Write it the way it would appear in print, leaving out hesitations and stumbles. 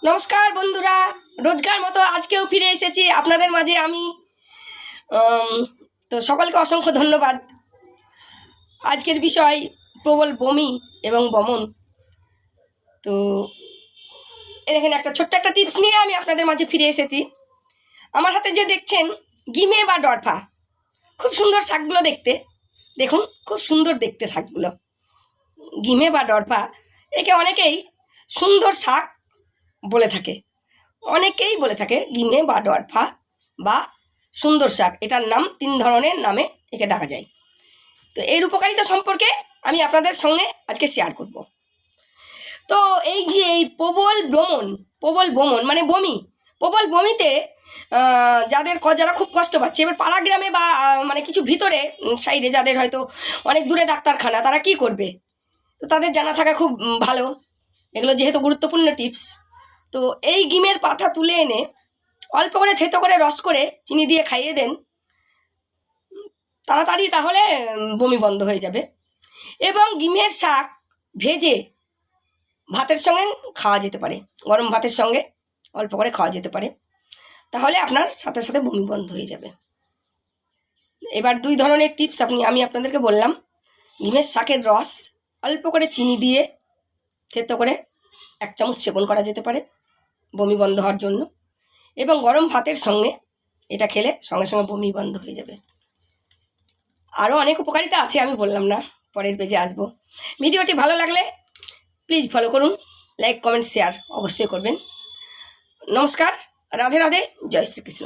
নমস্কার বন্ধুরা, রোজকার মতো আজকেও ফিরে এসেছি আপনাদের মাঝে আমি। তো সকলকে অসংখ্য ধন্যবাদ। আজকের বিষয় প্রবল বমি এবং বমন। তো এখানে একটা ছোট্ট একটা টিপস নিয়ে আমি আপনাদের মাঝে ফিরে এসেছি। আমার হাতে যে দেখছেন গিমে বা ডরফা, খুব সুন্দর শাকগুলো দেখতে, দেখুন খুব সুন্দর দেখতে শাকগুলো। গিমে বা ডরফা একে অনেকেই সুন্দর শাক বলে থাকে, অনেকেই বলে থাকে গিমে বা ডরফা বা সুন্দর শাক। এটার নাম 3 ধরনের নামে একে ডাকা যায়। তো এর উপকারিতা সম্পর্কে আমি আপনাদের সঙ্গে আজকে শেয়ার করব। তো এই যে এই প্রবল বমন মানে বমি, প্রবল বমিতে যারা খুব কষ্ট পাচ্ছে, এবার পাড়া গ্রামে বা মানে কিছু ভিতরে সাইডে যাদের হয়তো অনেক দূরে ডাক্তারখানা, তারা কি করবে? তো তাদের জানা থাকা খুব ভালো, এগুলো যেহেতু গুরুত্বপূর্ণ টিপস। তো এই গিমের পাতা তুলে এনে অল্প করে থেতো করে রস করে চিনি দিয়ে খাইয়ে দেন, তাড়াতাড়ি তাহলে বমি বন্ধ হয়ে যাবে। এবং গিমের শাক ভেজে ভাতের সঙ্গে খাওয়া যেতে পারে, গরম ভাতের সঙ্গে অল্প করে খাওয়া যেতে পারে, তাহলে আপনার সাথে সাথে বমি বন্ধ হয়ে যাবে। এবার 2 ধরনের টিপস আমি আপনাদেরকে বললাম। গিমের শাকের রস অল্প করে চিনি দিয়ে থেতো করে 1 চামচ সেবন করা যেতে পারে বমি বন্ধ হওয়ার জন্য, এবং গরম ভাতের সঙ্গে এটা খেলে সঙ্গে সঙ্গে বমি বন্ধ হয়ে যাবে। আরও অনেক উপকারিতা আছে, আমি বললাম না, পরের পেজে আসবো। ভিডিওটি ভালো লাগলে প্লিজ ফলো করুন, লাইক কমেন্ট শেয়ার অবশ্যই করবেন। নমস্কার, রাধে রাধে, জয় শ্রীকৃষ্ণ।